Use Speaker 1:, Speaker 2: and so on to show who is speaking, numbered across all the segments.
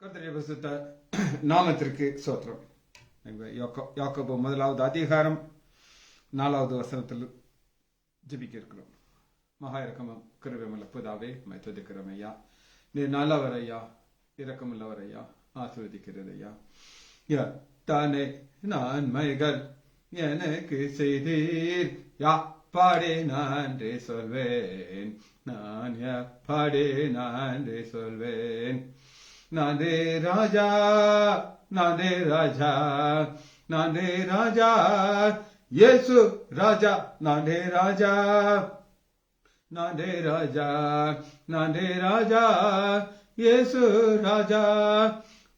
Speaker 1: கர்த்தருடைய பரிசுத்த நாமத்திற்கு ஸ்தோத்திரம். யாக்கோபு 1வது அதிகாரம் 4வது வசனத்தில் ஜெபிக்க இருக்கிறோம். மகா இரக்கமும் கிருபையுமுள்ள பிதாவே, உம்மை துதிக்கிறோம் ஐயா. நீர் நல்லவர் ஐயா, இரக்கமுள்ளவர் ஐயா, ஆசீர்வதிக்கிறது ஐயா. தானே நன்மைகள் எனக்கு செய்தீர், யாப்பாடே நன்றி சொல்வேன், நான் யாப்பாடே நன்றி சொல்வேன். நானே ராஜா, நானே ராஜா, நானே ராஜா, இயேசு ராஜா, நானே ராஜா, நானே ராஜா, நானே ராஜா, இயேசு ராஜா.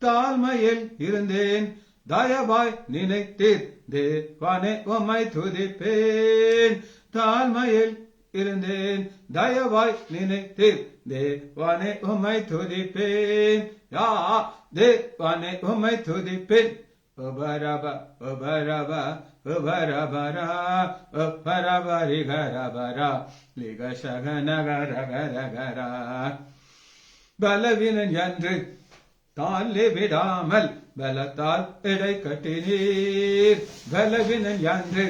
Speaker 1: தாழ்மையில் இருந்தேன், தயவாய் நினைத்தீர், தேவானே உம்மை துதிப்பேன். தாழ்மையில் இருந்தேன், தயவாய் நினைத்தீர், தேவானே உம்மை துதிப்பேன். யா தேவானே உம்மை துதிப்பேன். உபரப உபரப உபரபரா உபரபரி கரபரா லிகசக நகரகரகரா. பலவீனன் என்று தாழ்ந்து விடாமல் பலத்தால் இடை கட்டினீர். பலவீனன் என்று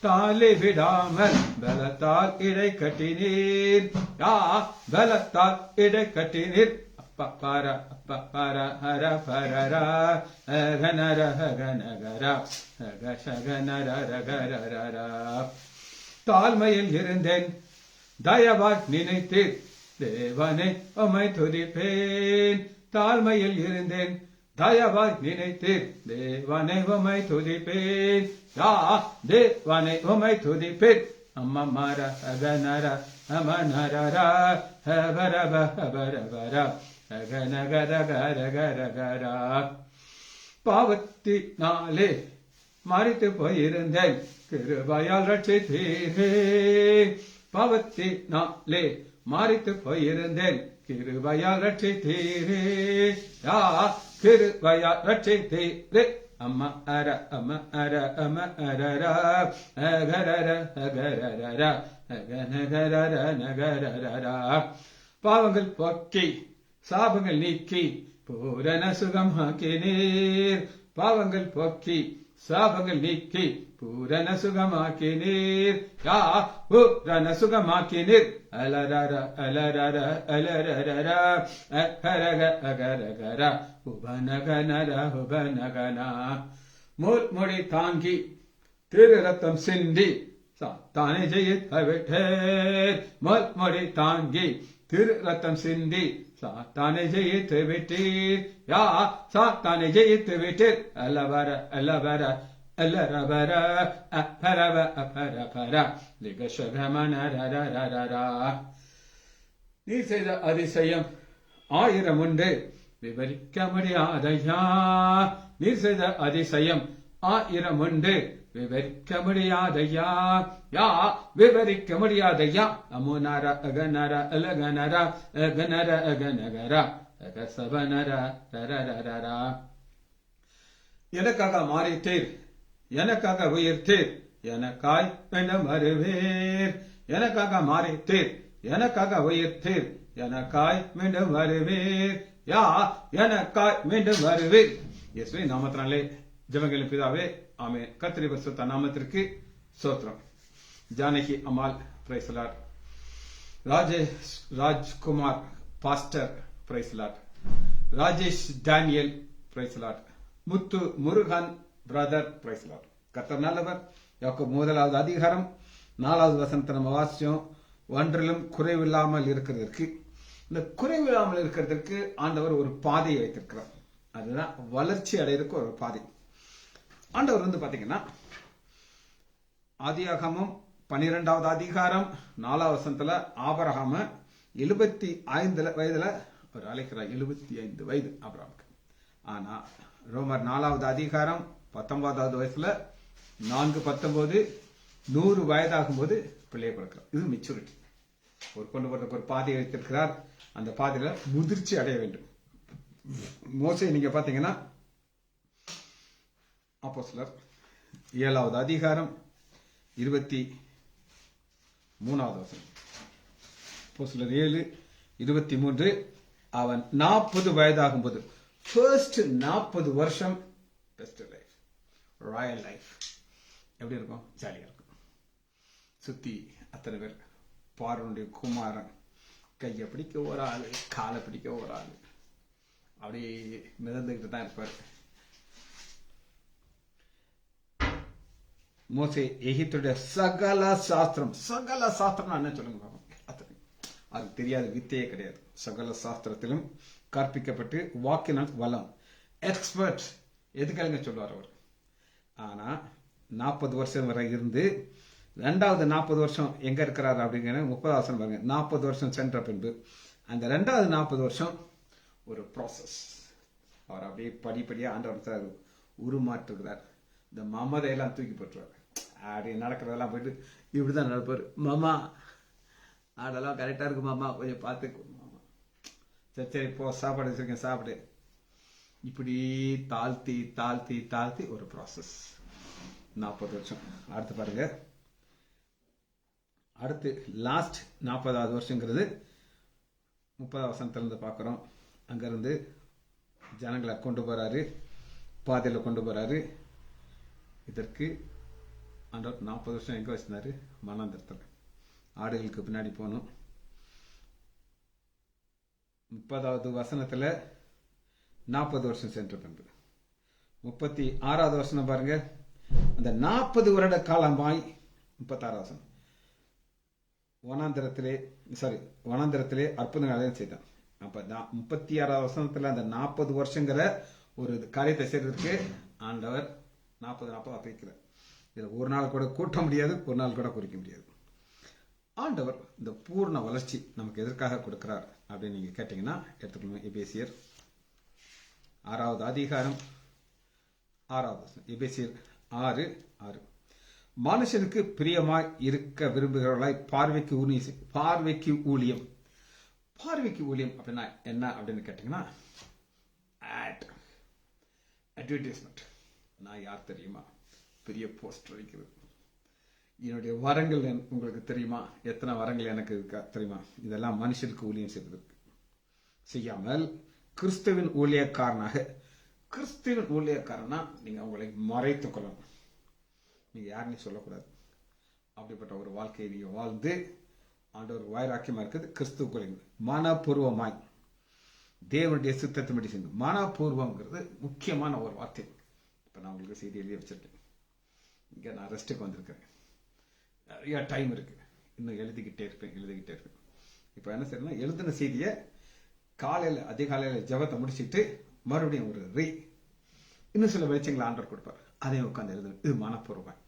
Speaker 1: தாழ்ந்து விடாமல் பலத்தால் இடை கட்டினீர். யா பலத்தால் இடை கட்டினீர். அப்பப்பார அப்பப்பார ஹர பரரா அகனர ஹகனகரா அகசகனரகரரா. தாழ்மையில் இருந்தேன், தயவாய் நினைத்தீர், தேவனே உம்மை துதிப்பேன். தாழ்மையில் இருந்தேன், தயவாய் நினைத்தீர், தேவனே உம்மை துதிப்பேன். யா தேவனே உம்மை துதிப்பேன். அம்மமர அகனர அமனரரா ஹபரப ஹபரபரா அகனகரகரகரகரா. பாவத்தினாலே மரித்து போயிருந்தேன், கிருபையால் ரட்சித்தீரே. பாவத்தினாலே மரித்து போயிருந்தேன், கிருபையால் ரட்சித்தீரே. யா கிருபையால் ரட்சித்தீரே. அம்ம அர அம்ம அர அம்ம அரரா அகரர அகரரரா அகநகரர நகரரரா. பாவங்கள் போக்கி சாபங்கள் நீக்கி பூரண சுகமாக்கினீர். பாவங்கள் போக்கி சாபங்கள் நீக்கி பூரண சுகமாக்கினீர். யா பூரண சுகமாக்கினீர். அலரர அலரர அலரரர அகரக அகரகர உபநகனர உபநகனா. முடி தாங்கி திரு ரத்தம் சிந்தி சாத்தானை ஜெயித்து விட்டேன். முடி தாங்கி திரு ரத்தம் சிந்தி சாத்தானை ஜெயித்து விட்டீர். யா சாத்தானை ஜெயித்து விட்டீர். அல்லவர அல்லவர அல்லரபர அப்பரவ அப்பரபர லிகசகமனரரரரா. நீ செய்த அதிசயம் 1000 உண்டு, விவரிக்க முடியாதையா. நீ செய்த அதிசயம் 1000 உண்டு, விவரிக்க முடியாதையா. யா விவரிக்க முடியாதையா. அமுனர அகனர அலகனர அகனர அகனகர அகசபனர ரரரரரா. எனக்காக மாறிட்டீர், எனக்காக உயிர்த்தீர், எனக்காய் மீண்டும் வருவீர். எனக்காக மாறிட்டீர், எனக்காக உயிர்த்தீர், எனக்காய் மீண்டும் வருவீர். யா எனக்காய் மீண்டும் வருவீர். இயேசுவின் நாமத்தினாலே ஜெபங்களின் பிதாவே, ஆமென். கர்த்தருடைய பரிசுத்த நாமத்திற்கு ஸ்தோத்திரம். Janaki Ammal praise the lord. Rajkumar pastor praise the lord. Rajesh Daniel praise the lord. Muthu Murugan brother praise the lord. கர்த்தர் நல்லவர். யாக்கோபு 1வது அதிகாரம் 4வது வசனத்தை நம்ம வாசிச்சோம். ஒன்றிலும் குறைவில்லாமல் இருக்கிறதற்கு, இந்த குறைவில்லாமல் இருக்கிறதற்கு ஆண்டவர் ஒரு பாதையை வைத்திருக்கிறார். அதுதான் வளர்ச்சி அடைறதுக்கு ஒரு பாதை. ஆண்டவர் பாத்தீங்கன்னா ஆதியாகமம் 12வது அதிகாரம் 4வது வசனத்துல ஆபிரகாம 75 வயதுல ஒரு அழைக்கிறார். 75 வயது ஆபிரகாமுக்கு. ஆனா ரோமர் 4வது அதிகாரம் 19வது வயசுல 4:19 100 வயதாகும் போது பிள்ளையை பிறக்கிறார். இது மெச்சூரிட்டி. ஒரு கொண்டு போறதுக்கு ஒரு பாதையை வைத்திருக்கிறார். அந்த பாதையில முதிர்ச்சி அடைய வேண்டும். மோசே நீங்க பாத்தீங்கன்னா அப்போஸ்தலர் 7வது அதிகாரம் 23வது வசனம். அப்போஸ்தலர் 7:23. அவன் 40 வயதாகும்போது ஃபர்ஸ்ட் 40 வருஷம் பெஸ்ட் லைஃப், ராயல் லைஃப். எப்படி இருக்கும்? ஜாலியா இருக்கும். சுத்தி அத்தனை பேர், பார்வனுடைய குமாரன், கையை பிடிக்க ஒரு ஆளு, காலை பிடிக்க ஒரு ஆளு, அப்படியே மிதந்துகிட்டு தான் இருப்பார். மோசே எகிப்துடைய சகல சாஸ்திரம் என்ன சொல்லுங்க, அதுக்கு தெரியாத வித்தையே கிடையாது. சகல சாஸ்திரத்திலும் கற்பிக்கப்பட்டு வாக்கினால் வளம், எக்ஸ்பர்ட், எதுக்காக சொல்லுவார் அவர். ஆனா 40 வருஷம் வரை இருந்து 2வது 40 வருஷம் எங்க இருக்கிறார் அப்படிங்கிற 30 வருஷம் பாருங்க. 40 வருஷம் சென்ற பின்பு அந்த 2வது 40 வருஷம் ஒரு ப்ராசஸ். அவர் அப்படியே படிப்படியா ஆண்டவர் உருமாற்றுகிறார். இந்த மமதையெல்லாம் தூக்கி போட்டுருவார். அப்படி நடக்கிறதெல்லாம் போயிட்டு இப்படிதான் நடப்பார். மாமா அதெல்லாம் கரெக்டா இருக்கு மாமா, கொஞ்சம் பார்த்து மாமா, சரி சரி போ, சாப்பாடு வச்சிருக்கேன் சாப்பிடு. இப்படி தாழ்த்தி தாழ்த்தி தாழ்த்தி ஒரு ப்ராசஸ் 40 வருஷம். அடுத்து பாருங்க, அடுத்து லாஸ்ட் 40வது வருஷங்கிறது 30 வசனத்திலிருந்து பார்க்குறோம். அங்கிருந்து ஜனங்களை கொண்டு போறாரு, பாதையில கொண்டு போறாரு. இதற்கு ஆண்டவர் 40 வருஷம் எங்க வச்சிருந்தாரு? மனாந்தரத்தில் ஆடுகளுக்கு பின்னாடி போகணும். 30வது வசனத்துல 40 வருஷம் சென்ற பின்பு 36வது வசனம் பாருங்க. அந்த 40 வருட காலமாய் 36 வசனம் வனாந்திரத்திலே அற்புதங்களை செய்தான். அப்ப 36வது வசனத்துல அந்த 40 வருஷங்கிற ஒரு காரியத்தை செய்யறதுக்கு ஆண்டவர் 40 வைக்கிறார். இதுல ஒரு நாள் கூட கூட்ட முடியாது, ஒரு நாள் கூட குறிக்க முடியாது. ஆண்டவர் இந்த பூர்ண வளர்ச்சி நமக்கு எதற்காக கொடுக்கிறார் அப்படின்னு நீங்க கேட்டீங்கன்னா எடுத்துக்கணும். எபேசியர் 6வது அதிகாரம் 6வது வசனம். எபேசியர் 6:6. மனுஷனுக்கு பிரியமாய் இருக்க விரும்புகிறவர்களாய் பார்வைக்கு ஊழியம். பார்வைக்கு ஊழியம் அப்படின்னா என்ன அப்படின்னு கேட்டீங்கன்னா, அட்வர்டைஸ்மெண்ட். நான் யார் தெரியுமா? பெரிய போஸ்டர் வைக்கிறது. என்னுடைய வரங்கள் உங்களுக்கு தெரியுமா? எத்தனை வரங்கள் எனக்கு இருக்கா தெரியுமா? இதெல்லாம் மனுஷனுக்கு ஊழியம் செய்வதற்கு செய்யாமல் கிறிஸ்துவின் ஊழியக்காரனா நீங்க உங்களை மறைத்துக் கொள்ளணும். நீங்க யாருன்னு சொல்லக்கூடாது. அப்படிப்பட்ட ஒரு வாழ்க்கையை நீங்க வாழ்ந்து ஆண்டவர் வைராக்கியமா இருக்குது. கிறிஸ்துவுக்குள்ள மனப்பூர்வமாய் தேவனுடைய சித்தத்தின்படி செய்யணும். மனப்பூர்வம்ங்கிறது முக்கியமான ஒரு வார்த்தை. இப்ப நான் உங்களுக்கு செய்தி எழுதி வச்சிருக்கேன். இங்க நான் ரெஸ்ட்டுக்கு வந்திருக்கேன். நிறைய டைம் இருக்கு. இன்னும் எழுதிக்கிட்டே இருப்பேன். இப்ப என்ன செய்யணும்? எழுதின செய்தியை அதிகாலையில ஜெபத்தை முடிச்சுட்டு மறுபடியும் ஒரு இன்னும் சில வெளிச்சங்களை ஆண்டவர் கொடுப்பார். அதையும் உட்காந்து எழுதணும். இது மனப்பூர்வம்.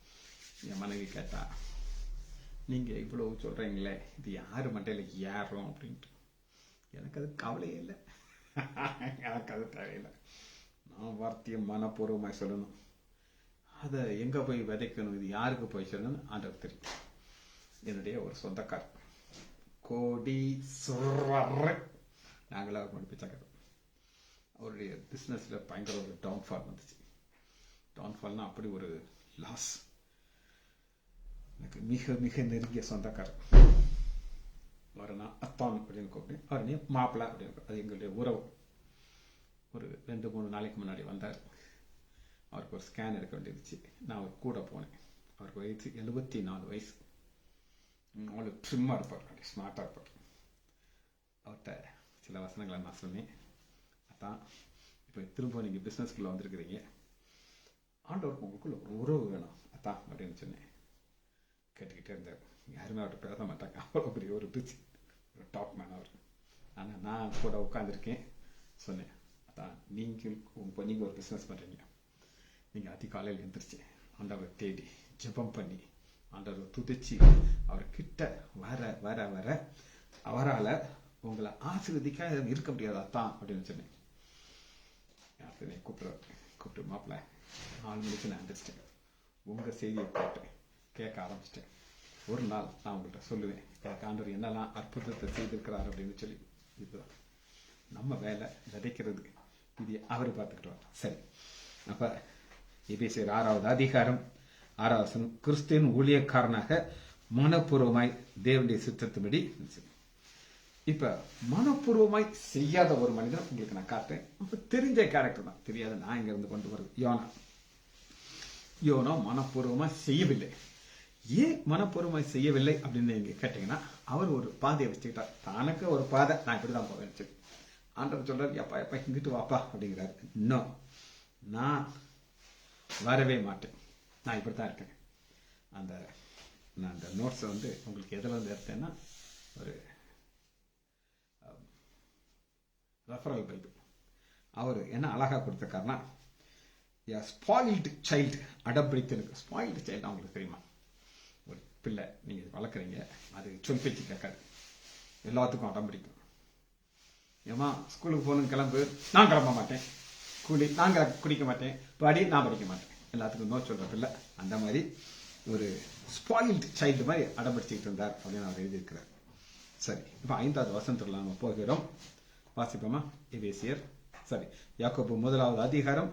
Speaker 1: என் மனைவி கேட்டா, நீங்க இவ்வளவு சொல்றீங்களே, இது யாரு மண்டையில ஏறும் அப்படின்ட்டு. எனக்கு அது கவலையே இல்லை. எனக்கு அது தேவையில்லை. நான் வார்த்தையை மனப்பூர்வமாய் சொல்லணும். அதை எங்க போய் விதைக்கணும், இது யாருக்கு போய் சொல்லணும் ஆண்டவர் தெரியும். என்னுடைய ஒரு சொந்தக்கார் கோடீஸ்வரர், நாங்களாக கொண்டு போய் சக்கரம். அவருடைய பிசினஸ்ல பயங்கர ஒரு டவுன்ஃபால் வந்துச்சு. டவுன்ஃபால்னா அப்படி ஒரு லாஸ். எனக்கு மிக மிக நெருங்கிய சொந்தக்காரர். அவரை நான் அத்தான் அப்படின்னு கூப்பிட்டேன். அவருடைய மாப்பிள்ளை அப்படின்னு, அது எங்களுடைய உறவு. ஒரு 2-3 நாளைக்கு முன்னாடி வந்தார். அவருக்கு ஒரு ஸ்கேன் எடுக்க வேண்டியிருந்துச்சு. நான் அவர் கூட போனேன். அவருக்கு வயசு 74 வயசு. அவ்வளோ ட்ரிம்மா இருப்பார், ஸ்மார்ட்டா இருப்பார். அவர்கிட்ட சில வசனங்களை நான் சொன்னேன். அதான் இப்போ திரும்ப நீங்க பிசினஸ்குள்ள வந்திருக்கிறீங்க, ஆண்டவருக்கு உங்களுக்குள்ள ஒரு உறவு வேணும் அதான் அப்படின்னு சொன்னேன். கேட்டுக்கிட்டே இருந்தார். யாருமே அவர்கிட்ட பேச மாட்டாங்க. அவ்வளோ பெரிய ஒரு பிசி, ஒரு டாப் மேன் அவர். ஆனால் நான் கூட உட்காந்துருக்கேன். சொன்னேன், அதான் நீங்க ஒரு பிஸ்னஸ் பண்ணுறீங்க. நீங்கள் அதிகாலையில் எழுந்திரிச்சு ஆண்டவரை தேடி ஜெபம் பண்ணி ஆண்டவரை துதிச்சு அவர்கிட்ட வர வர வர அவரால் உங்களை ஆசீர்வதிக்க இருக்க முடியாது அதான் அப்படின்னு சொன்னேன். கூப்பிட்டு மாப்பிள்ள 4 மணிக்கு நான் எழுந்திரிச்சிட்டேன். உங்கள் செய்தியை கேட்க ஆரம்பிச்சிட்டேன். ஒரு நாள் நான் உங்கள்கிட்ட சொல்லுவேன், எனக்கு ஆண்டவர் என்னெல்லாம் அற்புதத்தை செய்திருக்கிறார் அப்படின்னு சொல்லி. இதுதான் நம்ம வேலை, விதைக்கிறது. இது அவர் பார்த்துக்கிட்டு. சரி, அப்ப எபேசியர் 6வது அதிகாரம் 6வது வசனம். கிறிஸ்துவின் ஊழியக்காரனாக மனப்பூர்வமாய் தேவனுடைய சித்தத்தின்படி. இப்ப மனப்பூர்வமாய் செய்யாத ஒரு மனிதன் உங்களுக்கு நான் காட்டுறேன். தெரிஞ்ச கேரக்டர் தான், தெரியாத நான் இங்க இருந்து கொண்டு வருது. யோனா மனப்பூர்வமா செய்யவில்லை. ஏன் மனப்பூர்வமாய் செய்யவில்லை அப்படின்னு நீங்க கேட்டீங்கன்னா, அவர் ஒரு பாதையை வச்சுக்கிட்டார். தனக்கு ஒரு பாதை, நான் இப்படிதான் போவேன். ஆண்டவர் சொல்றாரு, எப்பா எப்பா இங்கிட்டு வாப்பா அப்படிங்கிறாரு. இன்னும் நான் வரவே மாட்டேன், நான் இப்படித்தான் இருக்கேன். நான் அந்த நோட்ஸை உங்களுக்கு எதில் எடுத்தேன்னா, ஒரு ரெஃபரல் பைபிள். அவர் என்ன அழகா கொடுத்துருக்காருன்னா, ஸ்பாயில்டு சைல்டு, அடம்பிடித்து இருக்கு. ஸ்பாயில்டு சைல்டு அவங்களுக்கு தெரியுமா? ஒரு பிள்ளை நீங்கள் வளர்க்குறீங்க, அது சொல் பேச்சு கேட்காது, எல்லாத்துக்கும் அடம்பிடிக்கும். ஏமா ஸ்கூலுக்கு போகணும், கிளம்பு, நான் கிளம்ப மாட்டேன். கூலி, நான் குடிக்க மாட்டேன். படி, நான் படிக்க மாட்டேன். எல்லாத்துக்கும் நோ சொல்கிற பிள்ளை. அந்த மாதிரி ஒரு ஸ்பாயில்டு சைல்டு மாதிரி அடம்பிடிச்சிக்கிட்டு இருந்தார் அப்படின்னு அவர் எழுதியிருக்கிறார். சரி, இப்போ 5வது வசனத்துல நம்ம போகிறோம். வாசிப்போமா? எபேசியர் யாக்கோபு 1வது அதிகாரம்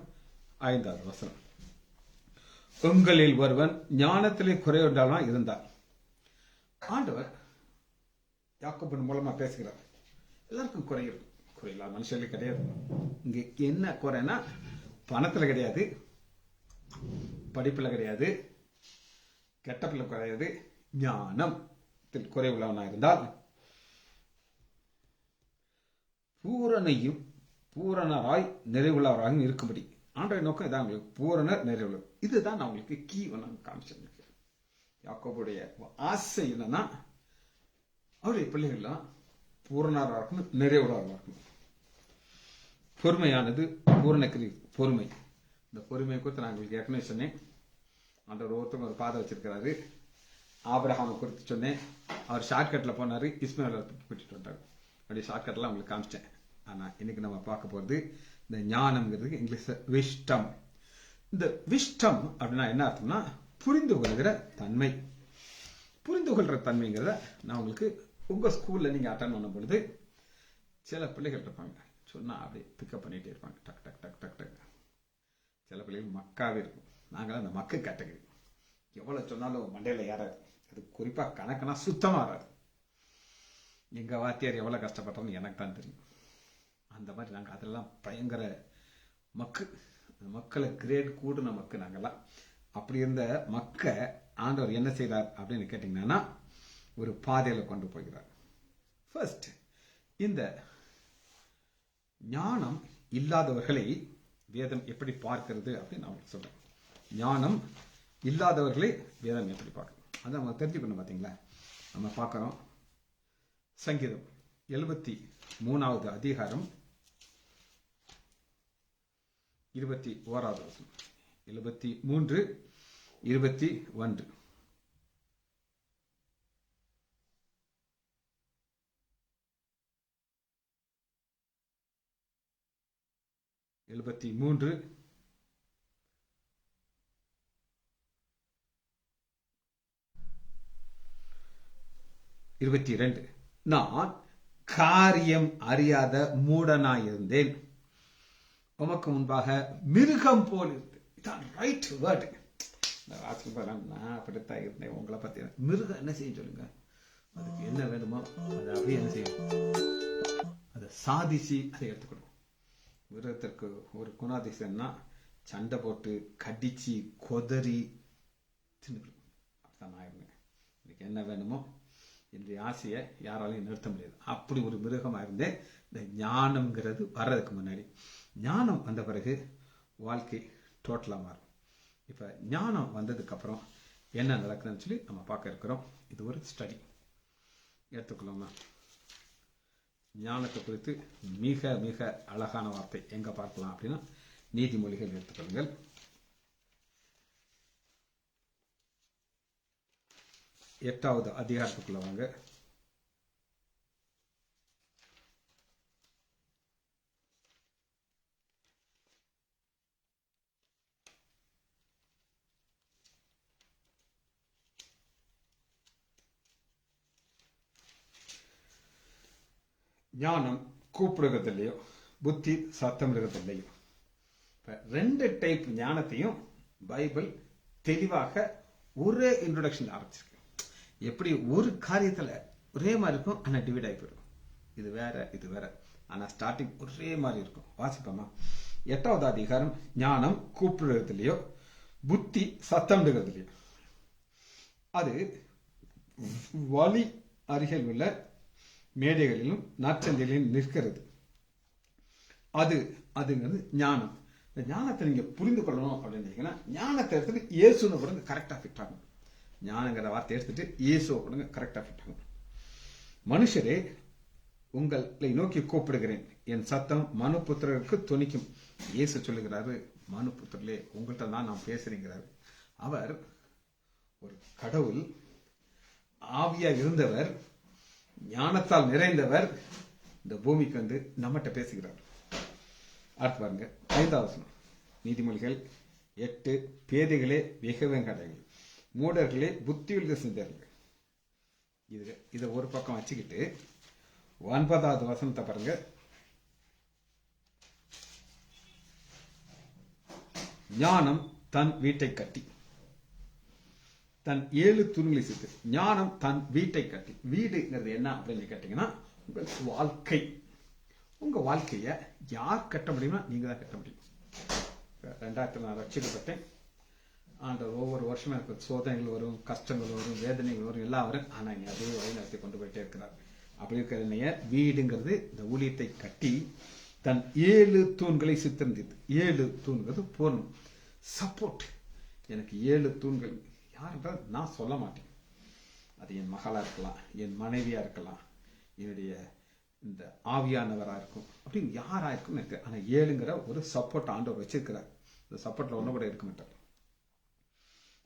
Speaker 1: 5வது வசனம். உங்களில் ஒருவன் ஞானத்திலே குறைவுண்டாலாம் இருந்தார். ஆண்டவர் யாக்கோபின் மூலமா பேசுகிறார். எல்லாருக்கும் குறையில்லாத மனுஷர்களே கிடையாது. இங்க என்ன குறைனா, பணத்துல கிடையாது, படிப்புல கிடையாது, கெட்டப்பில் கிடையாது, ஞானத்தில் குறைவுள்ளவனா இருந்தால் பூரணராய் நிறைவுள்ளவராக இருக்கும்படி ஆண்டவரின் நோக்கம் இதான். உங்களுக்கு பூரணர் நிறைவுள்ள, இதுதான் நான் உங்களுக்கு கீ காமிச்சிருக்கேன். யாக்கோபுடைய ஆசை என்னன்னா, அவருடைய பிள்ளைகள்லாம் பூரணராக இருக்கணும், நிறைவுள்ளவராக இருக்கணும். பொறுமையானது பூரணக்கிரி பொறுமை. இந்த பொறுமையை குறித்து நான் உங்களுக்கு ஏற்கனவே சொன்னேன். ஆண்டவர் ஒருத்தவங்க ஒரு பாதை வச்சிருக்கிறாரு. ஆபிரகாமை குறித்து சொன்னேன். அவர் ஷார்ட்கட்ல போனாரு, இஸ்மாயிலை கூட்டிட்டு வந்தார். அப்படி ஷார்ட்கட்லாம் உங்களுக்கு காமிச்சிட்டேன். ஆனா இன்னைக்கு நம்ம பார்க்க போறது இந்த ஞானம்ங்கிறதுக்கு இங்கிலீஷ்ல விஸ்டம். இந்த விஸ்டம் அப்படின்னா என்ன அர்த்தம்னா, புரிந்து கொள்கிற தன்மை. புரிந்து கொள்கிற தன்மைங்கிறத நான் உங்களுக்கு உங்க ஸ்கூல்ல நீங்க அட்டன் பண்ணும் பொழுது சில பிள்ளைகள் இருப்பாங்க, சொன்னா அப்படியே பிக்கப் பண்ணிட்டே இருப்பாங்க, டக் டக் டக் டக் டக். சில பிள்ளைகள் மக்காவே இருக்கும். நாங்களாம் அந்த மக்கு கேட்டகரி. எவ்வளவு சொன்னாலும் மண்டையில ஏறாது. அது குறிப்பா கணக்குனா சுத்தமா வராது. எங்க வாத்தியார் எவ்வளவு கஷ்டப்பட்டோம்னு எனக்கு தான் தெரியும். அந்த மாதிரி நாங்கள் அதெல்லாம் பயங்கர மக்கு, மக்களை கிரேட் கூடுன மக்கு நாங்கெல்லாம். அப்படி இருந்த மக்க ஆண்டவர் என்ன செய்தார் அப்படின்னு கேட்டீங்கன்னா, ஒரு பாதையில கொண்டு போகிறார். ஃபர்ஸ்ட், இந்த ஞானம் இல்லாதவர்களை வேதம் எப்படி பார்க்கிறது அப்படின்னு நான் சொல்றேன். ஞானம் இல்லாதவர்களை வேதம் எப்படி பார்க்கணும் அதை நம்ம தெரிஞ்சுக்கணும். பார்த்தீங்களா, நம்ம பார்க்கிறோம். சங்கீதம் 73வது அதிகாரம் 21வது வசனம். 73:21. நான் காரியம் அறியாத மூடனாயிருந்தேன், உமக்கு முன்பாக மிருகம் போல் இருந்து. இதான் ரைட் வேர்டு. நான் அப்படித்தான் இருந்தேன். உங்களை பத்தி மிருகம் என்ன செய்ய சொல்லுங்க, அதுக்கு என்ன வேணுமோ அதை அப்படியே என்ன செய்யும், அதை சாதிச்சு அதை எடுத்துக்கணும். மிருகத்திற்கு ஒரு குணாதிசயம்னா சண்டை போட்டு கடிச்சு கொதறி தின்னுக்கணும். அப்படித்தான் நான் இருந்தேன். இதுக்கு என்ன வேணுமோ என்னுடைய ஆசையை யாராலையும் நிறுத்த முடியாது. அப்படி ஒரு மிருகமா இருந்தேன். இந்த ஞானம்ங்கிறது வர்றதுக்கு முன்னாடி. ஞானம் வந்த பிறகு வாழ்க்கை டோட்டலா மாறும். இப்ப ஞானம் வந்ததுக்கு அப்புறம் என்ன நடக்குதுன்னு சொல்லி நம்ம பார்க்க இருக்கிறோம். இது ஒரு ஸ்டடி எடுத்துக்கலாமா? ஞானத்தை குறித்து மிக மிக அழகான வார்த்தை எங்க பார்க்கலாம் அப்படின்னா, நீதிமொழிகள் எடுத்துக்கொள்ளுங்கள். எட்டாவது அதிகாரத்துக்குள்ள வாங்க. ஞானம் கூப்பிடுறதில்லையோ, புத்தி சத்தமிடுறதில்லையோ. ரெண்டு டைப் ஞானத்தையும் பைபிள் தெளிவாக ஒரே இன்ட்ரோடக்ஷன் ஆரம்பிச்சிருக்கு. எப்படி ஒரு காரியத்துல ஒரே மாதிரி இருக்கும், ஆனா டிவைட் ஆகி போயிடும். இது வேற இது வேற, ஆனா ஸ்டார்டிங் ஒரே மாதிரி இருக்கும். வாசிப்போமா? 8வது அதிகாரம், ஞானம் கூப்பிடுறதுலயோ புத்தி சத்தமிடுகிறதுலயோ. அது வழி அருகில் உள்ள மேடைகளிலும் நாற்சந்திகளிலும் நிற்கிறது. அதுங்கிறது ஞானம். இந்த ஞானத்தை நீங்க புரிந்து கொள்ளணும் அப்படின்னு ஞானத்தை எடுத்துட்டு இயேசுன்னு கொடுங்க, கரெக்டா ஃபிட் ஆகும். ஞானங்கிற வார்த்தை எடுத்துட்டு இயேசுவை கொடுங்க, கரெக்டா ஃபிட் ஆகும். மனுஷரே, உங்களை நோக்கி கூப்பிடுகிறேன், என் சத்தம் மனுபுத்திரருக்கு துணிக்கும். இயேசு சொல்லுகிறாரு, மனுபுத்திரலே உங்கள்கிட்ட தான் நான் பேசுறேங்கிறாரு. அவர் ஒரு கடவுள், ஆவியா இருந்தவர், ஞானத்தால் நிறைந்தவர், இந்த பூமிக்கு வந்து நம்மகிட்ட பேசுகிறார். அடுத்து பாருங்க 5வது வசனம், நீதிமொழிகள் 8, பேதைகளே வெகுவெங்கடைகள், மூடர்களே புத்தியுள்ள சிந்தர்கள். இதை ஒரு பக்கம் வச்சுக்கிட்டு 9வது வசனத்தை பாருங்க. ஞானம் தன் வீட்டை கட்டி, தன் 7 தூண்களை சேர்த்து. ஞானம் தன் வீட்டை கட்டி. வீடுங்கிறது என்ன அப்படின்னு கேட்டீங்கன்னா, உங்கள் வாழ்க்கை. உங்க வாழ்க்கைய யார் கட்ட முடியும்னா நீங்க தான் கட்ட முடியும். 2000 நான் ரட்சிக்கப்பட்டேன். ஆண்டவர் ஒவ்வொரு வருஷமும் எனக்கு சோதனைகள் வரும், கஷ்டங்கள் வரும், வேதனைகள் வரும், எல்லாம் வரும். ஆனா நீ அதே வழிநடத்தி கொண்டு போயிட்டே இருக்கிறார். அப்படி இருக்கிற வீடுங்கிறது இந்த ஊழியத்தை கட்டி தன் 7 தூண்களை சித்திருந்தது. 7 தூண்கிறது போகணும். சப்போர்ட். எனக்கு 7 தூண்கள் யாருன்றால் நான் சொல்ல மாட்டேன். அது என் மகளா இருக்கலாம், என் மனைவியா இருக்கலாம், என்னுடைய இந்த ஆவியானவரா இருக்கும், அப்படின்னு யாரா இருக்கும் எனக்கு. ஆனா 7ங்கிற ஒரு சப்போர்ட் ஆண்டவர் வச்சிருக்கிறார். இந்த சப்போர்ட்ல ஒண்ணு கூட இருக்க மாட்டார்.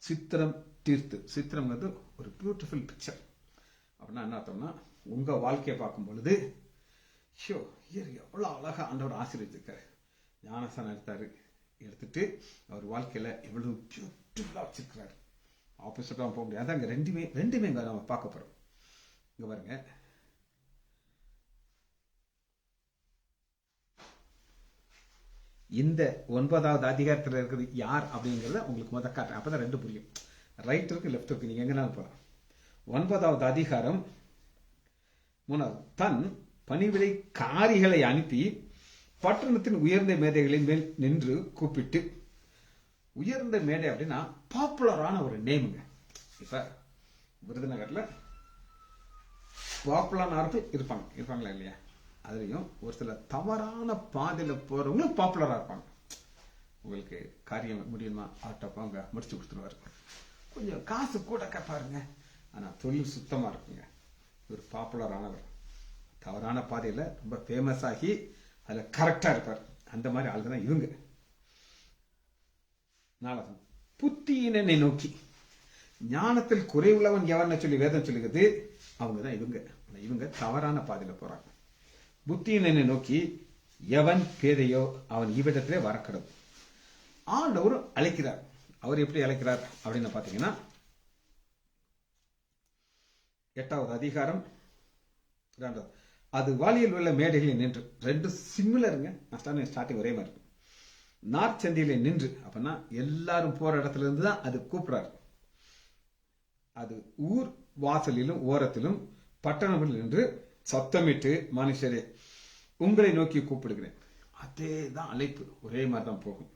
Speaker 1: சித்திரம் தீர்த்து. சித்திரம்ங்கிறது ஒரு பியூட்டிஃபுல் பிக்சர். அப்படின்னா என்ன அர்த்தம்னா, உங்க வாழ்க்கையை பார்க்கும் பொழுது எவ்வளவு அழகா ஆண்டவர் ஆசீர்வதிச்சிருக்காரு. ஞானஸ்தானம் எடுத்துட்டு அவர் வாழ்க்கையில எவ்வளவு பியூட்டிஃபுல்லா வச்சிருக்கிறாரு. ஆப்போசிட்டா போக முடியாது. அங்க ரெண்டுமே இங்க நம்ம பார்க்க போறோம். இங்க பாருங்க, இந்த 9வது அதிகாரத்தில் இருக்கிறது யார் அப்படிங்கறத உங்களுக்கு முதல் காட்டுறேன். அப்பதான் 2 புரியும். ரைட் இருக்கு, லெஃப்ட் இருக்கு, நீங்க எங்கனாலும் போகலாம். 9வது அதிகாரம் 3வது, தன் பணிவிடை காரிகளை அனுப்பி பட்டணத்தின் உயர்ந்த மேடைகளின் மேல் நின்று கூப்பிட்டு. உயர்ந்த மேடை அப்படின்னா பாப்புலரான ஒரு நேமுங்க. இப்ப விருதுநகர்ல பாப்புலரான இருப்பாங்களா இல்லையா? அதுலயும் ஒரு சில தவறான பாதையில போறவங்களும் பாப்புலரா இருப்பாங்க. உங்களுக்கு காரியம் முடியுமா, ஆட்டோ போங்க, முடிச்சு கொடுத்துருவாரு. கொஞ்சம் காசு கூட கேட்பாருங்க, ஆனா தொழில் சுத்தமா இருக்குங்க. ஒரு பாப்புலரானவர் தவறான பாதையில ரொம்ப ஃபேமஸ் ஆகி அதுல கரெக்டா இருப்பார். அந்த மாதிரி ஆளுங்க தான் இவங்க. 4வது, புத்தியினை நோக்கி. ஞானத்தில் குறைவுள்ளவன் எவன்னு சொல்லி வேதம் சொல்லுகிறது. அவங்கதான் இவங்க தவறான பாதையில போறாங்க. புத்தியினை நோக்கி எவன் பேதையோ அவன் இவ்விடத்திலே வரக்கடும். ஆண்டவர் அழைக்கிறார். அவர் எப்படி அழைக்கிறார் அப்படின்னு பாத்தீங்கன்னா, 8வது அதிகாரம் 2வது, அது வாலியில் உள்ள மேடைகளில் நின்று. 2 சிமிலருங்க. ஸ்டார்டிங் ஒரே மாதிரி. நாற்சந்தியில நின்று அப்படின்னா எல்லாரும் போற இடத்துல இருந்து தான் அது கூப்பிடுறாரு. அது ஊர் வாசலிலும் ஓரத்திலும் பட்டணத்தில் நின்று சத்தமிட்டு, மனுஷரே உங்களை நோக்கி கூப்பிடுகிறேன். அதே தான் அழைப்பு, ஒரே மாதிரி தான் போகும்.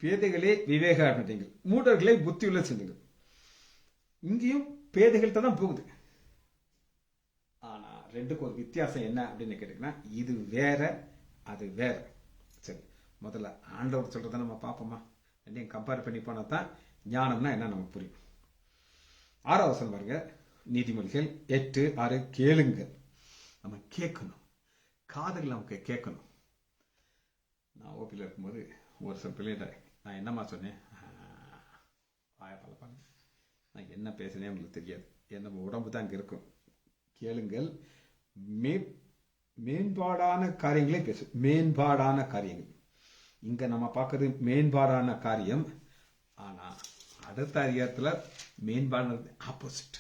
Speaker 1: பேதைகளே விவேகானீங்கள், மூடர்களே புத்தியுள்ள சிந்துங்கள். இங்கேயும் பேதைகள்கிட்ட தான் போகுது. ஆனா 2க்கும் ஒரு வித்தியாசம் என்ன அப்படின்னு கேட்டீங்கன்னா, இது வேற அது வேற. சரி, முதல்ல ஆண்டவர் சொல்றதை நம்ம பார்ப்போமா? ரெண்டையும் கம்பேர் பண்ணி போனா தான் ஞானம்னா என்ன நமக்கு புரியும். 6வது வசனம் பாருங்க, நீதிமொழிகள் 8:6, கேளுங்க. நம்ம கேட்கணும், காதுகள் நமக்கு கேட்கணும். நான் ஓபியில் இருக்கும்போது ஒரு சில பிள்ளைகிட்ட நான் என்னம்மா சொன்னேன், வாயப்பால நான் என்ன பேசினேன் உங்களுக்கு தெரியாது, என்ன உடம்பு தான் அங்கே இருக்கும். கேளுங்கள், மேம்பாடான காரியங்களே பேசு. மேம்பாடான காரியங்கள் இங்க நம்ம பார்க்கறது மேம்பாடான காரியம். ஆனா அடுத்த அதிகாரத்துல மேம்பாடானது ஆப்போசிட்.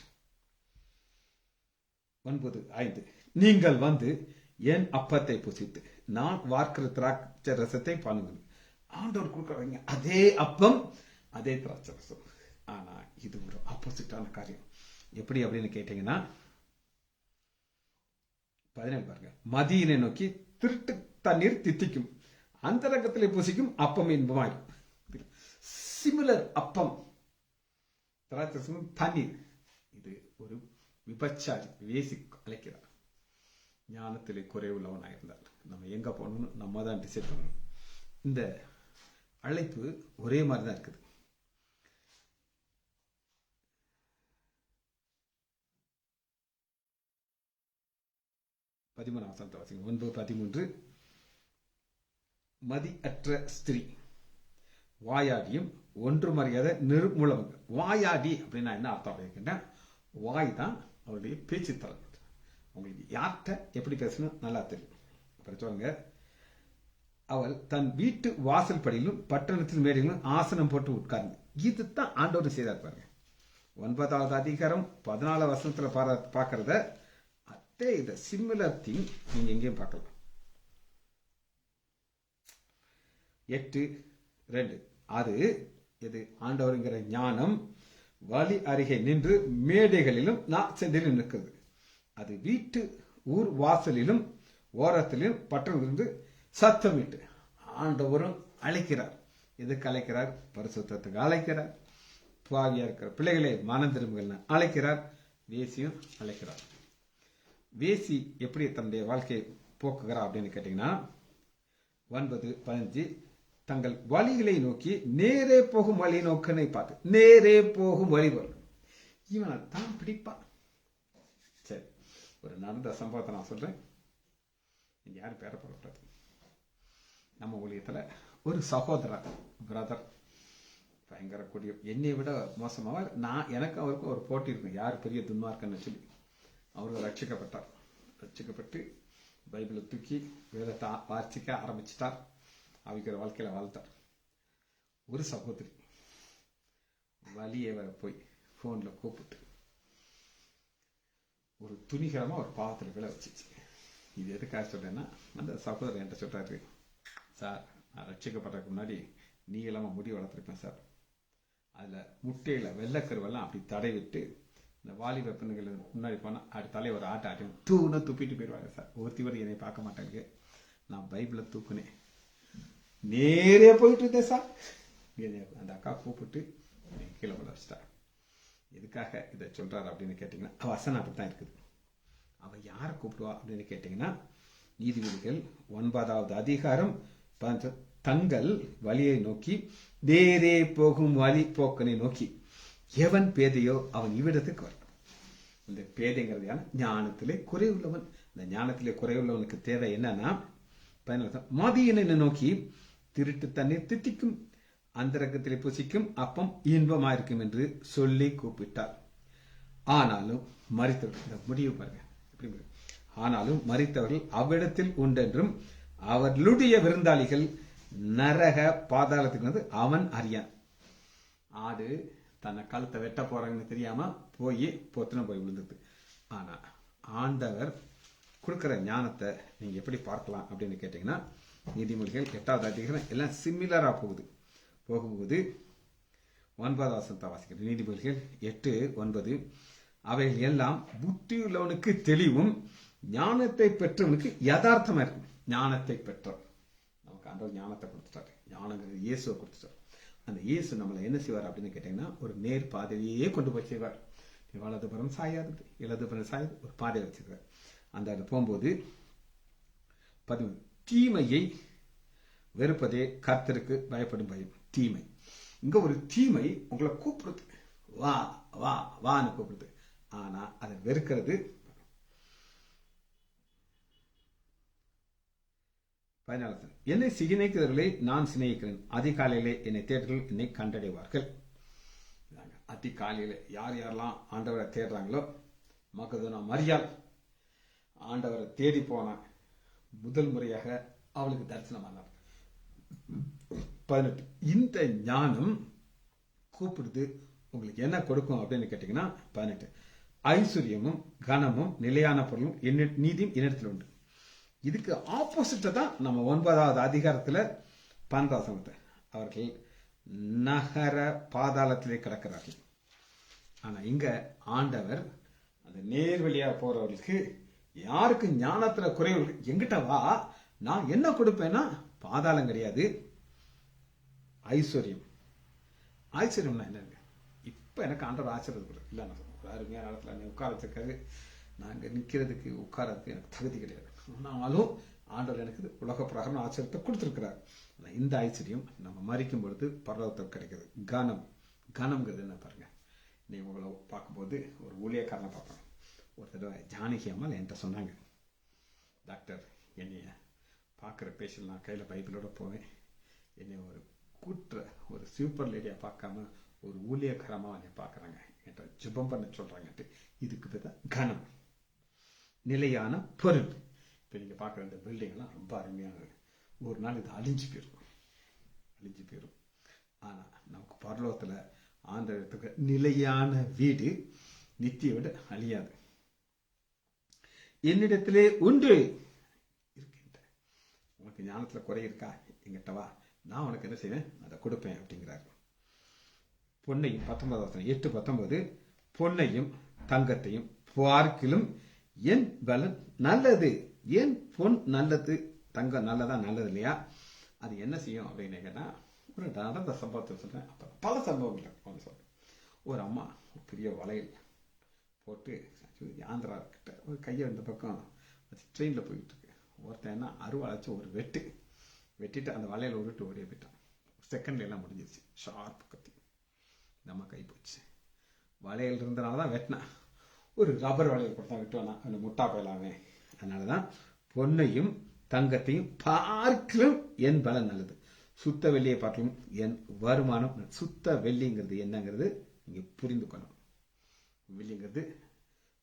Speaker 1: 9:5, நீங்கள் வந்து என் அப்பத்தை புசித்து நான் வார்க்கிற திராட்சை ரசத்தை பாருங்கள். ஆண்டவர் கொடுக்குறவங்க அதே அப்பம், அதே திராட்சை ரசம். ஆனா இது ஒரு ஆப்போசிட்டான காரியம். எப்படி அப்படின்னு கேட்டீங்கன்னா, 17 பாருங்க. மதியினை நோக்கி திருட்டு தண்ணீர் தித்திக்கும், அந்தரங்கத்திலே புசிக்கும் அப்பம் இன்பமாய். சிமிலர் அப்பம், தண்ணீர். இது ஒரு விபச்சாரி, வேசி அழைக்கிறார். ஞானத்திலே குறைவுள்ளவனாயிருந்தார். நம்ம எங்க போகணும்னு நம்ம தான் டிசைட் பண்ணணும். இந்த அழைப்பு ஒரே மாதிரி தான் இருக்குது. வாசிங்க. 9:13. மதி அற்ற ஸ்திரீ வாயாடியும் ஒன்றும் அறியாத நிர்மூலம். வாயாடி அப்படின்னா என்ன அர்த்தம் அப்படின்னா, வாய் தான் அவருடைய பேச்சு தரம். உங்களுக்கு யார்கிட்ட எப்படி பேசணும் நல்லா தெரியும். அப்புறம் சொல்லுங்க, அவள் தன் வீட்டு வாசல் படியிலும் பட்டணத்தில் மேடையிலும் ஆசனம் போட்டு உட்கார்ந்து. இதுதான் ஆண்டவர் செய்தார் பாருங்க. 9வது அதிகாரம் 14 வசனத்துல பார்க்கறத அதே இத சிமிலர் திங் நீங்க எங்கேயும் பார்க்கலாம். 8:2. அது எது? ஆண்டவருங்கிற ஞானம் வழி அருகே நின்று மேடைகளிலும் நாச்செந்திலும் நிற்கிறது. அது வீட்டு ஊர் வாசலிலும் ஓரத்திலும் பட்டணத்திலிருந்து சத்தமிட்டு ஆண்டவரும் அழைக்கிறார். எதுக்கு அழைக்கிறார்? பரிசுத்தத்துக்கு அழைக்கிறார். பாவியா இருக்கிற பிள்ளைகளை மனம் திரும்புகள் அழைக்கிறார். வேசியும் அழைக்கிறார். வேசி எப்படி தன்னுடைய வாழ்க்கையை போக்குகிறார் அப்படின்னு கேட்டீங்கன்னா, 9:15. தங்கள் வழிகளை நோக்கி நேரே போகும் வழி நோக்கனை பார்த்து, நேரே போகும் வழி வரும். இவனை தான் பிடிப்பான். சரி, ஒரு நடந்த சம்பவத்தை நான் சொல்றேன். யாரும் பேர போடக்கூடாது. நம்ம ஊழியத்துல ஒரு சகோதரர், பிரதர், பயங்கர கூடிய, என்னை விட மோசமாக எனக்கு அவருக்கும் ஒரு போட்டி இருக்கும், யார் பெரிய துன்மார்க்கன்னு சொல்லி. அவர் ரட்சிக்கப்பட்டார். ரட்சிக்கப்பட்டு பைபிளை தூக்கி வேதத்தை வாசிக்க ஆரம்பிச்சிட்டார். அவிக்கிற வாழ்க்கையில வாழ்த்தார். ஒரு சகோதரி வலியை போய் போன்ல கூப்பிட்டு ஒரு துணிகரமா ஒரு பாவத்தில் விழ வச்சிச்சு. இது எதுக்காக சொல்றேன்னா, அந்த சகோதரர் என்கிட்ட சொல்றாரு, சார் நான் ரட்சிக்கப்பட்டதுக்கு முன்னாடி நீளமா முடி வளர்த்துருப்பேன் சார். அதுல முட்டையில வெள்ளக்கருவெல்லாம் அப்படி தடவிட்டு இந்த வாலிப பெண்ணுகள் முன்னாடி போனா அப்படி தலையை ஒரு ஆட்ட ஆட்டி தூண துப்பிட்டு போயிடுவாங்க சார். ஒருத்திவர் என்னை பார்க்க மாட்டாங்க. நான் பைபிளை தூக்குனேன், நேரே போயிட்டு இருந்தேன் சார். அந்த அக்கா கூப்பிட்டு கீழே போல வச்சுட்டார். எதுக்காக இதை சொல்றாரு அப்படின்னு கேட்டீங்கன்னா, வசனம் அப்படித்தான் இருக்குது. அவ யாரை கூப்பிடுவா அப்படின்னு கேட்டீங்கன்னா, நீதிபதிகள் 9வது அதிகாரம் 15. தங்கள் வழியை நோக்கி நேரே போகும் வழி போக்கனை நோக்கி எவன் பேதையோ அவன் இவ்விடத்துக்கு வரும். இந்த பேதைங்கிறது ஞானத்திலே குறைவுள்ளவன். இந்த ஞானத்திலே குறைவுள்ளவனுக்கு தேவை என்னன்னா, மதியினை நோக்கி திருட்டு தண்ணீர் தித்திக்கும், அந்தரங்கத்திலே புசிக்கும் அப்பம் இன்பமாயிருக்கும் என்று சொல்லி கூப்பிட்டார். ஆனாலும் மரித்தவர்கள், இந்த முடிவு பாருங்க எப்படி. ஆனாலும் மரித்தவர்கள் அவ்விடத்தில் உண்டென்றும் அவர்களுடைய விருந்தாளிகள் நரக பாதாளத்துக்கு வந்து அவன் அறியான். ஆடு தன்னை கழுத்தை வெட்ட போறாங்கன்னு தெரியாம போய் பொத்துன போய் விழுந்தது. ஆனா ஆண்டவர் கொடுக்கிற ஞானத்தை நீங்க எப்படி பார்க்கலாம் அப்படின்னு கேட்டீங்கன்னா, நீதிமொழிகள் 8வது அதிகாரம் எல்லாம் சிமிலரா போகும்போது 9வது வசனத்தை வாசிக்கிறது. நீதிமொழிகள் 8:9. அவைகள் எல்லாம் புத்தியுள்ளவனுக்கு தெளிவும் ஞானத்தை பெற்றவனுக்கு யதார்த்தமா இருக்கும். ஞானத்தை பெற்றவன், நமக்கு ஆண்டவர் ஞானத்தை கொடுத்துட்டாரு. ஞானங்கிறது இயேசுவை கொடுத்துட்டார். அந்த இயேசு நம்மளை என்ன செய்வார் அப்படின்னு கேட்டீங்கன்னா, ஒரு நேர் பாதையிலேயே கொண்டு போய் செய்வார். வலதுபுறம் சாயாது, இடதுபுறம் சாயாது, ஒரு பாதை வச்சிருக்கார். அந்த அது போகும்போது 13. தீமையை வெறுப்பதே கர்த்தருக்கு பயப்படும் பயம். தீமை, இங்க ஒரு தீமை உங்களை கூப்பிடுது, வா வா வான்னு கூப்பிடுது. ஆனா அதை வெறுக்கிறது. 14. என்னை சிநேகிக்கிறவர்களை நான் சிநேகிக்கிறேன், அதிகாலையிலே என்னை தேடுகள் என்னை கண்டடைவார்கள். அதிகாலையில யார் யாரெல்லாம் ஆண்டவரை தேடுறாங்களோ, மகதோனா மரியாள் ஆண்டவரை தேடி போன முதல் முறையாக அவளுக்கு தரிசனமானார். 18. இந்த ஞானம் கூப்பிடுது, உங்களுக்கு என்ன கொடுக்கும் அப்படின்னு கேட்டீங்கன்னா, 18. ஐஸ்வர்யமும் கனமும் நிலையான பொருளும் நீதியும் என்னிடத்தில் உண்டு. இதுக்கு ஆப்போசிட்டா தான் நம்ம 9வது அதிகாரத்துல 12 அவர்கள் நகர பாதாளத்திலே கிடக்கிறார்கள். ஆனா இங்க ஆண்டவர் அந்த நேர் வழியா போறவர்களுக்கு யாருக்கு ஞானத்துல குறைவு இருக்கு எங்கிட்ட வா, நான் என்ன கொடுப்பேன்னா பாதாளம் கிடையாது, ஐஸ்வர்யம். ஐஸ்வர்யம்னா என்னங்க? இப்ப எனக்கு ஆண்டவர் ஆச்சரியம் இல்லை, நான் ஒரு அருமையான இடத்துல நீ உட்கார வச்சிருக்காரு, நாங்க நிக்கிறதுக்கு உட்காரதுக்கு எனக்கு தகுதி கிடையாது, ஆனாலும் ஆண்டவர் எனக்கு உலக பிரகாரம் ஆச்சரியத்தை கொடுத்திருக்கிறார். இந்த ஐஸ்வர்யம் நம்ம மறிக்கும் பொழுது பரலோகத்தில் கிடைக்கிறது. கனம். கனம்ங்கிறது என்ன பாருங்க, நீ உங்களை பார்க்கும்போது ஒரு ஊழியக்காரனை பார்ப்பேன். ஒரு தடவை ஜானகி அம்மாள் என்கிட்ட சொன்னாங்க, டாக்டர் என்னைய பார்க்குற பேஷண்ட் நான் கையில் பைபிளோட போவேன், என்னை ஒரு ஒரு சூப்பர் லேடியாக பார்க்காம ஒரு ஊழியக்காரமாக என்னை பார்க்குறாங்க, என்கிட்ட ஜெபம் பண்ண சொல்கிறாங்கன்ட்டு. இதுக்கு பேர் தான் கனம், நிலையான பொருள். இப்போ நீங்கள் பார்க்குற இந்த பில்டிங்லாம் ரொம்ப அருமையானது. ஒரு நாள் இது அழிஞ்சு போயிடும். ஆனால் நமக்கு பரலோகத்தில் ஆண்டவருக்கு நிலையான வீடு, நித்திய வீடு அழியாது. என்னிடத்திலே உண்டு இருக்கின்ற, உனக்கு ஞானத்துல குறை இருக்கா, எங்கிட்ட வா, நான் உனக்கு என்ன செய்வேன், அதை கொடுப்பேன் அப்படிங்கிறாரு. பொன்னையும் 8:19 பொன்னையும் தங்கத்தையும் பார்க்கிலும் என் பலன் நல்லது. ஏன் பொன் நல்லது, தங்கம் நல்லதா? நல்லது இல்லையா? அது என்ன செய்யும் அப்படின்னு கேட்டா, ஒரு நடந்த சம்பவத்தை சொல்றேன். அப்புறம் பல சம்பவங்கள் ஒன்று சொல்றேன். ஒரு அம்மா பெரிய வளையல் போட்டு ஆந்திரா கிட்ட ஒரு கையை இந்த பக்கம் வச்சு ட்ரெயினில் போயிட்டு இருக்கு. ஒருத்தன் என்ன அருவாளைச்சு ஒரு வெட்டிட்டு அந்த வளையல் விட்டு ஓடிய போயிட்டான். செகண்ட்ல எல்லாம் முடிஞ்சிருச்சு. ஷார்ப் கத்தி நம்ம கை போச்சு. வளையல் இருந்தனால தான் வெட்டினான். ஒரு ரப்பர் வளையல் கொடுத்தா விட்டுவானா, அந்த முட்டா போயிடலாமே. அதனாலதான் பொன்னையும் தங்கத்தையும் பார்க்கலும் என் பலன் நல்லது, சுத்த வெள்ளியை பார்க்கலும் என் வருமானம். சுத்த வெள்ளிங்கிறது என்னங்கிறது நீங்க புரிந்து கொள்ளணும். வெள்ளிங்கிறது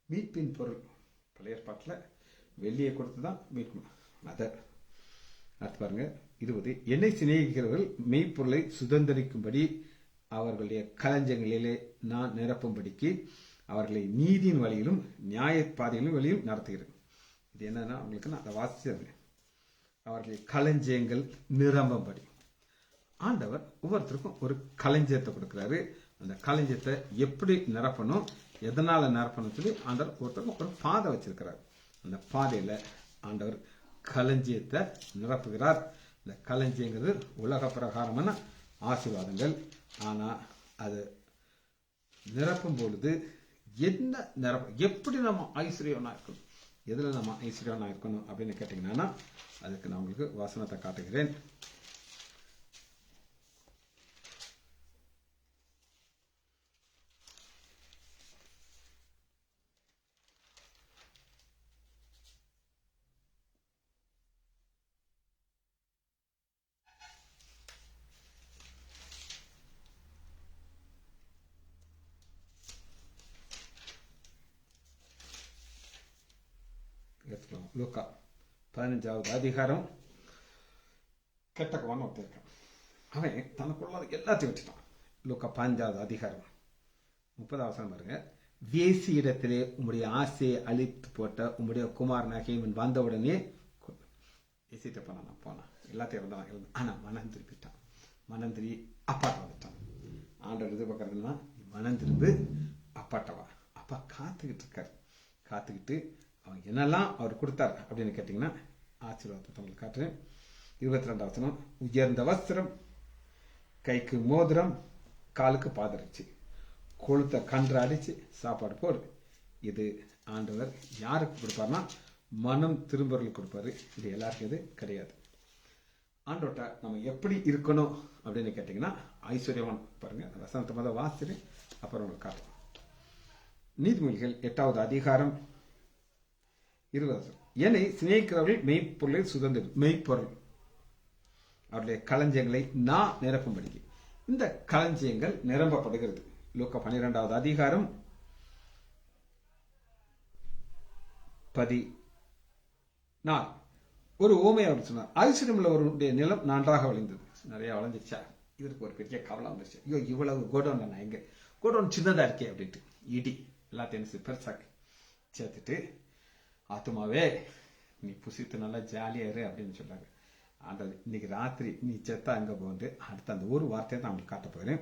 Speaker 1: மீட்பின் பொருள். பழைய ஏற்பாட்டில் வெள்ளியை கொடுத்துதான் மீட்கணும். அதை அடுத்து பாருங்க 20 என்னை சிநேகிக்கிறவர்கள் மெய்ப்பொருளை சுதந்திரிக்கும்படி அவர்களுடைய களஞ்சங்களிலே நான் நிரப்பும்படிக்கு அவர்களை நீதியின் வழியிலும் நியாய பாதையிலும் வழியும் நடத்துகிறேன். இது என்னன்னா, அவங்களுக்கு நான் அதை வாசிச்சது. அவர்களுடைய களஞ்சியங்கள் நிரம்பும்படி ஆண்டவர் ஒவ்வொருத்தருக்கும் ஒரு களஞ்சியத்தை கொடுக்கிறாரு. அந்த களஞ்சியத்தை எப்படி நிரப்பணும், எதனால நிரப்பணும் சொல்லி ஆண்டவர் ஒருத்தருக்கும் ஒரு பாதை வச்சிருக்கிறார். அந்த பாதையில ஆண்டவர் களஞ்சியத்தை நிரப்புகிறார். இந்த களஞ்சியங்கிறது உலக பிரகாரமான ஆசீர்வாதங்கள். ஆனா அது நிரப்பும் பொழுது என்ன எப்படி நம்ம ஐஸ்வர்யவனா இருக்கணும், எதுல நம்ம ஐஸ்வர்யவனா இருக்கணும் அப்படின்னு கேட்டீங்கன்னா, அதுக்கு நான் உங்களுக்கு வசனத்தை காட்டுகிறேன். லூக்கா 15வது அதிகாரம். கெட்டக்கவான்னு ஒருத்தர் இருக்கான். அவன் தனக்குள்ள எல்லாத்தையும் வச்சுட்டான். லூக்கா 15வது அதிகாரம் 30வது வசனம் பாருங்க. வேசி இடத்திலே உம்முடைய ஆசையை அழித்து போட்ட உம்முடைய குமாரனாகிய இவன் வந்தவுடனே பேசிட்டு போனான். எல்லாத்தையும் இருந்தான். ஆனா மனம் திருப்பிட்டான். மனம் திரும்பி அப்பாட்ட வந்துட்டான். ஆண்டவர் எதிர்பார்க்கறதுன்னா, மனம் திரும்பு அப்பாட்டவா. அப்பா காத்துக்கிட்டு இருக்காரு. காத்துக்கிட்டு அவங்க என்னெல்லாம் அவர் கொடுத்தார் அப்படின்னு கேட்டீங்கன்னா, ஆசீர்வாதத்தை உங்களுக்கு காட்டுறேன். 22வது வசனம். உயர்ந்த வஸ்திரம், கைக்கு மோதிரம், காலுக்கு பாதரட்சி, கொளுத்த கன்று அடிச்சு சாப்பாடு போடு. இது ஆண்டவர் யாருக்கு கொடுப்பார்னா, மனம் திரும்பவர்களுக்கு கொடுப்பாரு. இது எல்லாருக்கும் இது கிடையாது. ஆண்டோட்ட நம்ம எப்படி இருக்கணும் அப்படின்னு கேட்டீங்கன்னா, ஐஸ்வர்யவான் பாருங்க. வசனத்தை முதல் வாசிட்டு அப்புறம் உங்களுக்கு காட்டுறோம். நீதிமொழிகள் 8வது அதிகாரம் 20. என்னை சிநேகிக்கிறவர்கள் மெய்ப்பொருளை மெய்ப்பொருள் அவருடைய களஞ்சியங்களை நான் நிரப்பும்படி. இந்த களஞ்சியங்கள் நிரம்பப்படுகிறது. லூக்கா 12வது அதிகாரம் 14. ஒரு ஊமை அவர் சொன்னார். ஐஸ்வர்யம் உள்ளவருடைய நிலம் நன்றாக விளைந்தது. நிறைய விளைஞ்சிச்சா, இவருக்கு ஒரு பெரிய கவலை வந்துருச்சு. ஐயோ, இவ்வளவு கோடவுன் நான் எங்க, கோடவுன் சின்னதா இருக்கே அப்படின்ட்டு இடி எல்லாத்தையும் பெருசாக்கி சேர்த்துட்டு, ஆத்துமாவே நீ புசித்து நல்லா ஜாலியா இரு அப்படின்னு சொல்றாங்க. ஆண்டவர் இன்னைக்கு ராத்திரி நீ செத்தா அங்க போந்து அடுத்த அந்த ஒரு வார்த்தையை நான் உங்களுக்கு காட்ட போகிறேன்.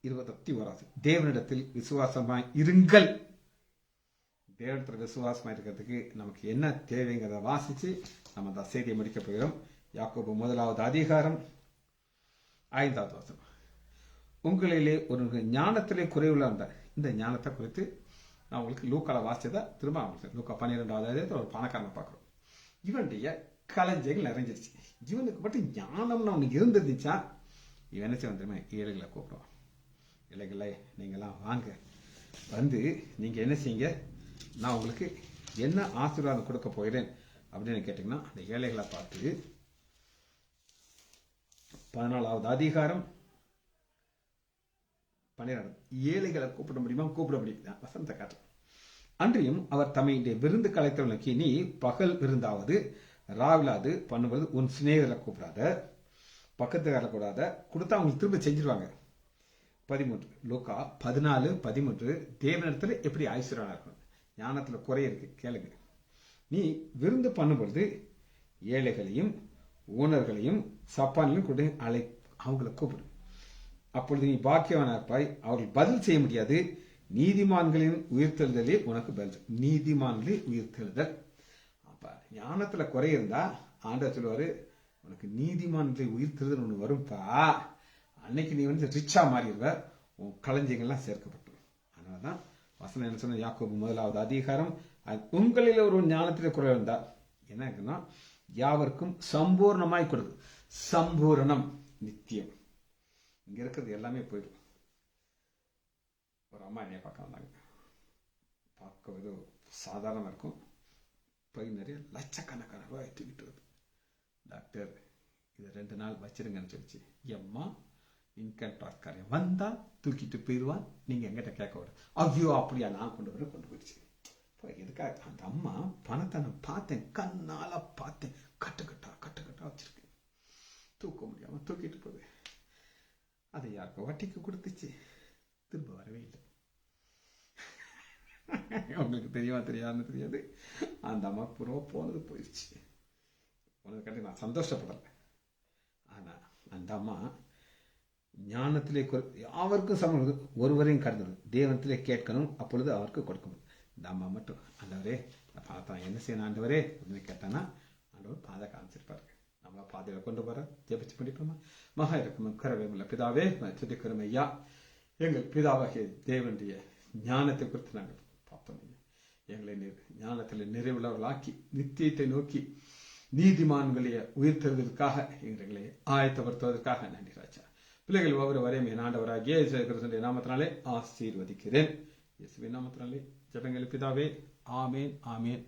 Speaker 1: 21. தேவனிடத்தில் விசுவாசமாய் இருங்கள். தேவனத்தில் விசுவாசமா இருக்கிறதுக்கு நமக்கு என்ன தேவைங்கிறத வாசிச்சு நம்ம அந்த செய்தியை முடிக்க போகிறோம். யாக்கோபு 1வது அதிகாரம் 5வது வசனம். உங்களிலே ஒரு ஞானத்திலே குறைவுள்ள இந்த ஞானத்தை குறித்து நான் உங்களுக்கு லூக்கால வாசிச்சதை திரும்ப லூக்கா 12வது அதிகாரத்தில் ஒரு பணக்காரனை பார்க்குறோம். இவனுடைய கலைஞர்கள் நிறைஞ்சிருச்சு. இவனுக்கு மட்டும் ஞானம்னு அவனுக்கு இருந்துருந்துச்சா இவன் என்ன செய்ய வந்துருமே ஏழைகளை கூப்பிடுவான். ஏழைகளை நீங்களாம் வாங்க வந்து நீங்க என்ன செய்யுங்க, நான் உங்களுக்கு என்ன ஆசீர்வாதம் கொடுக்க போகிறேன் அப்படின்னு கேட்டீங்கன்னா அந்த ஏழைகளை பார்த்து 14வது அதிகாரம் 12 ஏழைகளை கூப்பிட முடியுமா? கூப்பிட முடியும். வசனத்தை காட்டுறேன். அன்றியும் அவர் தம்முடைய விருந்து கலைத்தவனுக்கு நீ பகல் விருந்தாவது ராவிலாது பண்ணுவது உன் சிநேகரை கூப்பிடாத, பக்கத்துக்கார கூடாத, கொடுத்தா அவங்களுக்கு திரும்ப செஞ்சிருவாங்க. 13 லூக்கா 14:13 தேவனிடத்துல எப்படி ஐஸ்வர்யம் இருக்கணும், ஞானத்துல குறை இருக்கு கேளுங்க. நீ விருந்து பண்ணும்பொழுது ஏழைகளையும் ஊனர்களையும் சப்பானிலும் கூட அவங்களை கூப்பிடு. அப்பொழுது நீ பாக்கியவானா இருப்பாய். அவர்கள் பதில் செய்ய முடியாது. நீதிமான்களின் உயிர்த்தெழுதலே உனக்கு பதில். நீதிமான்களின் உயிர்த்தெழுதல். அப்ப ஞானத்துல குறை இருந்தா ஆண்டவர் சொல்லுவாரு, உனக்கு நீதிமான்களின் உயிர்த்தெழுதல் ஒண்ணு வரும்பா, அன்னைக்கு நீ வந்து ரிச்சா மாறிடுவ, உன் களஞ்சியங்கள்லாம் சேர்க்கப்பட்டு. அதனாலதான் வசனம் என்ன சொன்ன, யாக்கோபு 1வது அதிகாரம், உங்களில் ஒரு ஞானத்திலே குறை இருந்தா என்ன இருக்குன்னா யாவருக்கும் சம்பூர்ணமாய் கொடுக்கு. சம்பூரணம் நித்தியம். இங்க இருக்கிறது எல்லாமே போயிடும். ஒரு அம்மா என்னைய பார்க்க வந்தாங்க. பார்க்க ஏதோ சாதாரணமா இருக்கும், போய் நிறைய லட்சக்கணக்கான ரூபாய் தூக்கிட்டு வருது. டாக்டர் இதை 2 நாள் வச்சிருங்கன்னு சொல்லிச்சு. எம்மா இன்கம் டாக்ஸ் காரியம் வந்தா தூக்கிட்டு போயிடுவான், நீங்க எங்கிட்ட கேட்க விட. ஐயோ அப்படியா, நான் கொண்டு போயிடுச்சு. எதுக்காக அந்த அம்மா பணத்தை நான் பார்த்தேன், கண்ணால பார்த்தேன், கட்டுக்கட்டா வச்சிருக்கு. தூக்க முடியாம தூக்கிட்டு போகுது. அதை யாருக்கோ வட்டிக்கு கொடுத்துச்சு, திரும்ப வரவே இல்லை. உங்களுக்கு தெரியாதுன்னு தெரியாது. அந்த அம்மா பூர்வ போனது போயிடுச்சு. போனது கட்டி நான் சந்தோஷப்படல. ஆனா அந்த அம்மா ஞானத்திலே யாவருக்கும் சமம், ஒருவரையும் கடந்தது தேவனத்திலே கேட்கணும், அப்பொழுது அவருக்கு கொடுக்கணும். இந்த அம்மா மட்டும் ஆண்டவரே பார்த்தா என்ன செய்யணும் ஆண்டவரே அப்படின்னு கேட்டானா ஆண்டவர் பாதை காமிச்சிருப்பாரு. நம்மள பாதையில கொண்டு போற ஜெபிச்சு பண்ணிப்போமா. மகா இருக்கும் கரவேமுள்ள பிதாவே துதிக்கிறோம் ஐயா. எங்கள் பிதாவாகிய தேவனுடைய ஞானத்தை குறித்து நாங்கள் பார்த்தோம். எங்களை ஞானத்தில் நிறைவுள்ளவர்களாக்கி நித்தியத்தை நோக்கி நீதிமான்களைய உயிர்த்தெழுவதற்காக எங்களை ஆயத்தப்படுத்துவதற்காக நன்றி ராஜா. பிள்ளைகள் ஒவ்வொரு வரையும் என் ஆண்டவராகிய இயேசு கிறிஸ்துவின் நாமத்தினாலே ஆசீர்வதிக்கிறேன். இயேசுவின் நாமத்தினாலே ஜெபங்கள் பிதாவே. ஆமேன் ஆமேன்.